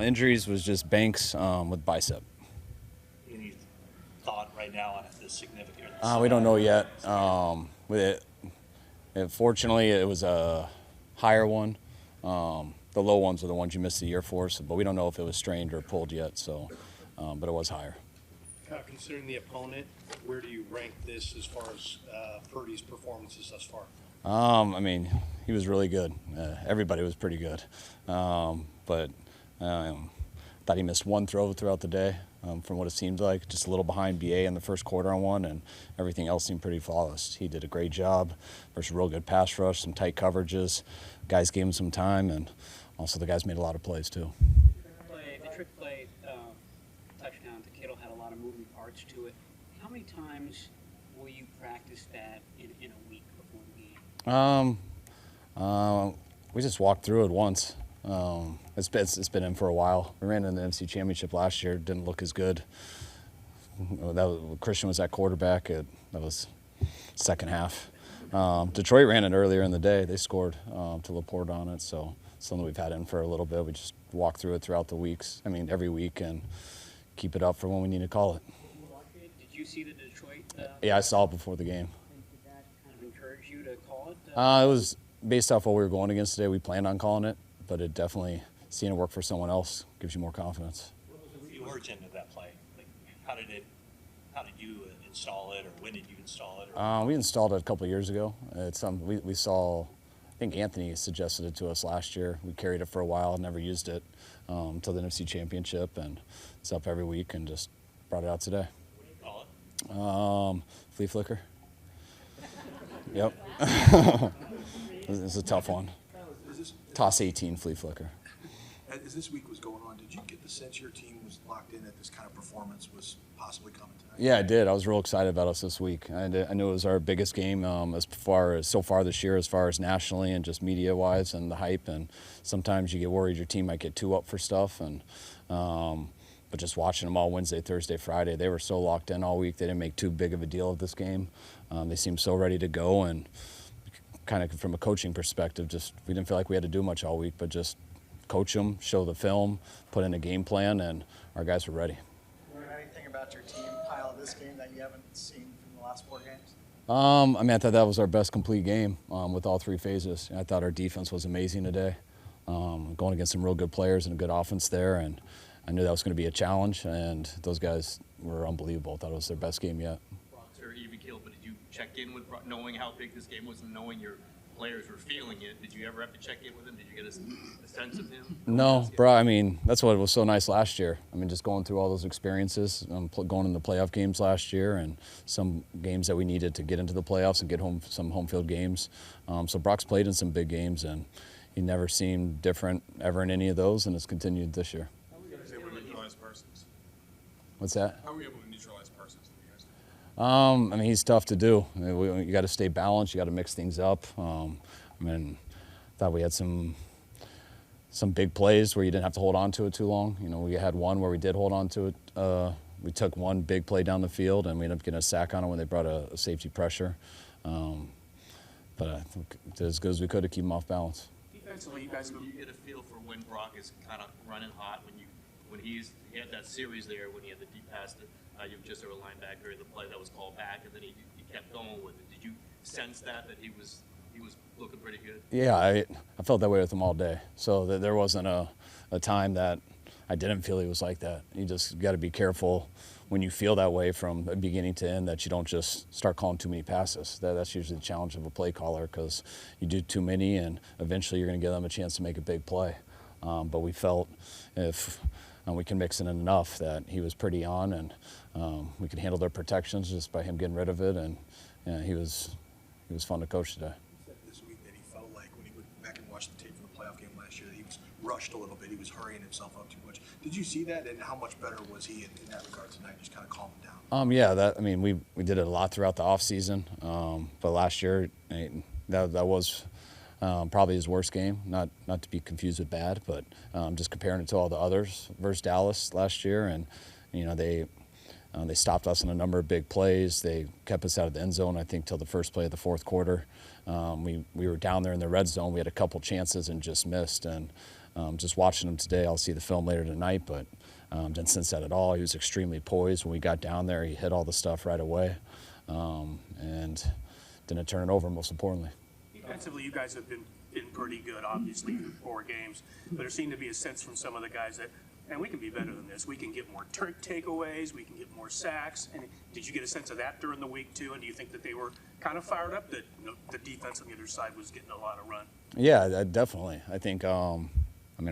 Injuries was just Banks with bicep. Any thought right now on the significance? We don't know yet. Fortunately, it was a higher one. The low ones are the ones you missed the year for, but we don't know if it was strained or pulled yet. So, but it was higher. Considering the opponent, where do you rank this as far as Purdy's performances thus far? I mean, he was really good. Everybody was pretty good. But thought he missed one throw throughout the day, from what it seemed like. Just a little behind BA in the first quarter on one, and everything else seemed pretty flawless. He did a great job versus a real good pass rush, some tight coverages. Guys gave him some time, and also the guys made a lot of plays too. The trick play touchdown to Kittle had a lot of moving parts to it. How many times will you practice that in a week before the game? We just walked through it once. It's been in for a while. We ran in the NFC Championship last year. Didn't look as good. Christian was at quarterback. That was second half. Detroit ran it earlier in the day. They scored to Laporte on it. So something we've had in for a little bit. We just walk through it throughout the weeks. I mean, every week, and keep it up for when we need to call it. Did you see the Detroit? Yeah, I saw it before the game. Did that kind of encourage you to call it? It was based off what we were going against today. We planned on calling it, but it definitely, seeing it work for someone else gives you more confidence. The origin of that play, like how did you install it, or when did you install it? We installed it a couple of years ago. It's we saw. I think Anthony suggested it to us last year. We carried it for a while, never used it until the NFC Championship, and it's up every week, and just brought it out today. What do you call it? Flea flicker. Yep. It's a tough one. Toss 18 flea flicker. As this week was going on, did you get the sense your team was locked in that this kind of performance was possibly coming tonight? Yeah, I did. I was real excited about us this week. I knew it was our biggest game so far this year, as far as nationally and just media-wise and the hype. And sometimes you get worried your team might get too up for stuff. But just watching them all Wednesday, Thursday, Friday, they were so locked in all week. They didn't make too big of a deal of this game. They seemed so ready to go. And kind of from a coaching perspective, we didn't feel like we had to do much all week, but just coach them, show the film, put in a game plan, and our guys were ready. Anything about your team pile this game that you haven't seen from the last 4 games? I thought that was our best complete game with all 3 phases. I thought our defense was amazing today, going against some real good players and a good offense there, and I knew that was going to be a challenge, and those guys were unbelievable. I thought it was their best game yet. Or even killed, but did you check in with knowing how big this game was and knowing your players were feeling it? Did you ever have to check in with him? Did you get a sense of him? No, bro. I mean, that's what was so nice last year. I mean, just going through all those experiences, going in the playoff games last year, and some games that we needed to get into the playoffs and get some home field games. So Brock's played in some big games, and he never seemed different ever in any of those, and it's continued this year. How were you guys able to neutralize Parsons? What's that? How were you able to neutralize Parsons? I mean, he's tough to do. You got to stay balanced. You got to mix things up. Thought we had some big plays where you didn't have to hold on to it too long. We had one where we did hold on to it. We took one big play down the field, and we ended up getting a sack on it when they brought a safety pressure. But I think did as good as we could to keep him off balance. Defensively, you guys, do you get a feel for when Brock is kind of running hot, when he had that series there, when he had the deep pass to you just a linebacker, the play that was called back, and then he kept going with it. Did you sense that he was looking pretty good? Yeah, I felt that way with him all day. So there wasn't a time that I didn't feel he was like that. You just got to be careful when you feel that way from beginning to end, that you don't just start calling too many passes. That's usually the challenge of a play caller, because you do too many, and eventually you're going to give them a chance to make a big play. But we felt if we can mix in enough that he was pretty on, and we could handle their protections just by him getting rid of it, and he was fun to coach today. He said this week that he felt like when he went back and watched the tape from the playoff game last year that he was rushed a little bit. He was hurrying himself up too much. Did you see that, and how much better was he in that regard tonight, just kind of calm him down? Yeah, we did it a lot throughout the offseason, but last year that was probably his worst game, not to be confused with bad, but just comparing it to all the others versus Dallas last year, and they stopped us in a number of big plays. They kept us out of the end zone, I think, till the first play of the fourth quarter. We were down there in the red zone. We had a couple chances and just missed, and just watching him today, I'll see the film later tonight, but didn't sense that at all. He was extremely poised. When we got down there, he hit all the stuff right away and didn't turn it over, most importantly. Defensively, you guys have been pretty good, obviously, through 4 games. But there seemed to be a sense from some of the guys that, man, we can be better than this. We can get more takeaways. We can get more sacks. And did you get a sense of that during the week, too? And do you think that they were kind of fired up that the defense on the other side was getting a lot of run? Yeah, definitely. I think, our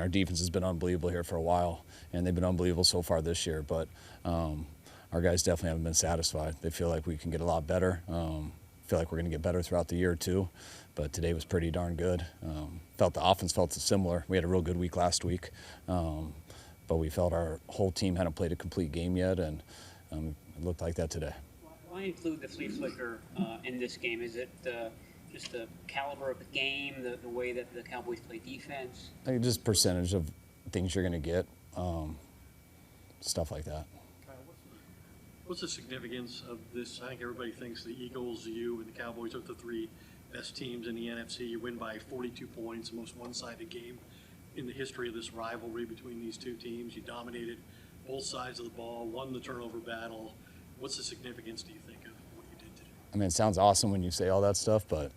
defense has been unbelievable here for a while, and they've been unbelievable so far this year. But our guys definitely haven't been satisfied. They feel like we can get a lot better. Feel like we're going to get better throughout the year, too. But today was pretty darn good. Felt the offense felt similar. We had a real good week last week, but we felt our whole team hadn't played a complete game yet, and it looked like that today. Why include the flea flicker in this game? Is it just the caliber of the game, the way that the Cowboys play defense? I think just percentage of things you're going to get, stuff like that. What's the significance of this? I think everybody thinks the Eagles, you, and the Cowboys are the 3 best teams in the NFC. You win by 42 points, the most one-sided game in the history of this rivalry between these 2 teams. You dominated both sides of the ball, won the turnover battle. What's the significance, do you think, of what you did today? I mean, it sounds awesome when you say all that stuff, but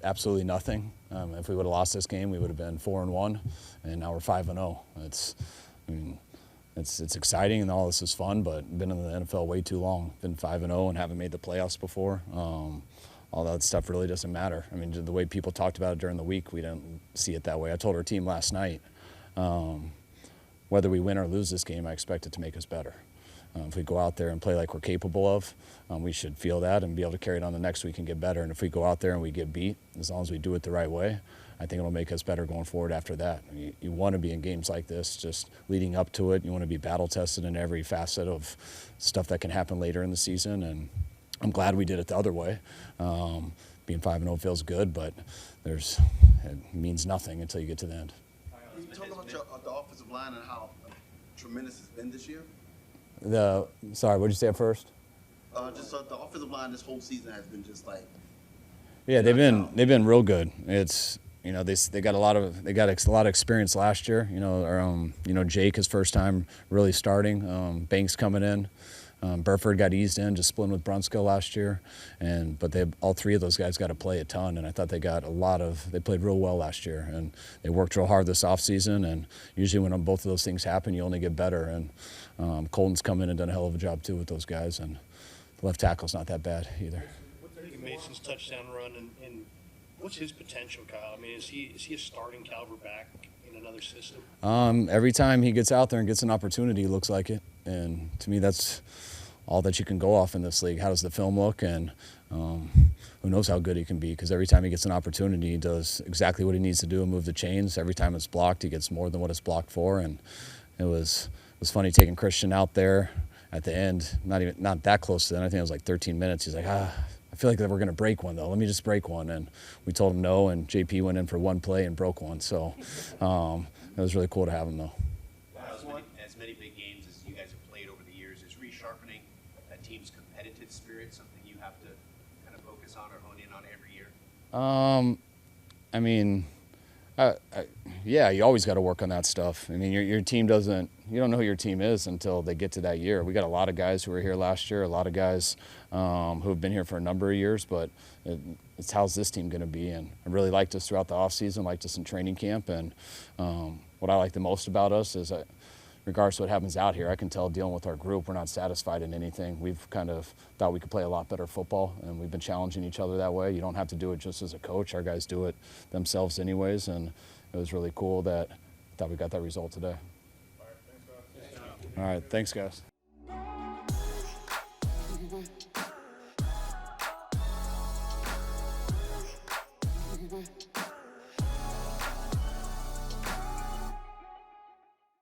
absolutely nothing. If we would have lost this game, we would have been 4-1, and now we're 5-0. It's exciting and all this is fun, but been in the NFL way too long. Been 5-0 and haven't made the playoffs before. All that stuff really doesn't matter. I mean, the way people talked about it during the week, we didn't see it that way. I told our team last night, whether we win or lose this game, I expect it to make us better. If we go out there and play like we're capable of, we should feel that and be able to carry it on the next week and get better. And if we go out there and we get beat, as long as we do it the right way, I think it'll make us better going forward after that. I mean, you want to be in games like this, just leading up to it. You want to be battle-tested in every facet of stuff that can happen later in the season. And I'm glad we did it the other way. Being 5-0 feels good, but it means nothing until you get to the end. Can you talk about the offensive line and how tremendous it's been this year? Sorry, what did you say at first? Just the offensive line this whole season has been just like. Yeah, they've been real good. It's they got a lot of experience last year. Jake his first time really starting. Banks coming in. Burford got eased in, just splitting with Brunskill last year, but all 3 of those guys got to play a ton, and I thought they played real well last year, and they worked real hard this offseason, and usually when both of those things happen, you only get better, and Colton's come in and done a hell of a job too with those guys, and the left tackle's not that bad either. Mason's touchdown run, and what's his potential, Kyle? I mean, is he a starting caliber back in another system? Every time he gets out there and gets an opportunity, he looks like it, and to me that's all that you can go off in this league. How does the film look, and who knows how good he can be, because every time he gets an opportunity, he does exactly what he needs to do and move the chains. Every time it's blocked, he gets more than what it's blocked for, and it was funny taking Christian out there at the end, not that close to the end. I think it was like 13 minutes. He's like, I feel like we're going to break one, though. Let me just break one. And we told him no, and JP went in for one play and broke one. So it was really cool to have him, though. As many big games as you guys have played over the years, is resharpening a team's competitive spirit something you have to kind of focus on or hone in on every year? Yeah, you always got to work on that stuff. I mean, your team you don't know who your team is until they get to that year. We got a lot of guys who were here last year, a lot of guys who have been here for a number of years, but it's how's this team going to be? And I really liked us throughout the offseason, liked us in training camp, and what I like the most about us is that regardless of what happens out here, I can tell dealing with our group, we're not satisfied in anything. We've kind of thought we could play a lot better football, and we've been challenging each other that way. You don't have to do it just as a coach. Our guys do it themselves anyways, and it was really cool that I thought we got that result today. All right, thanks, guys. Mm-hmm.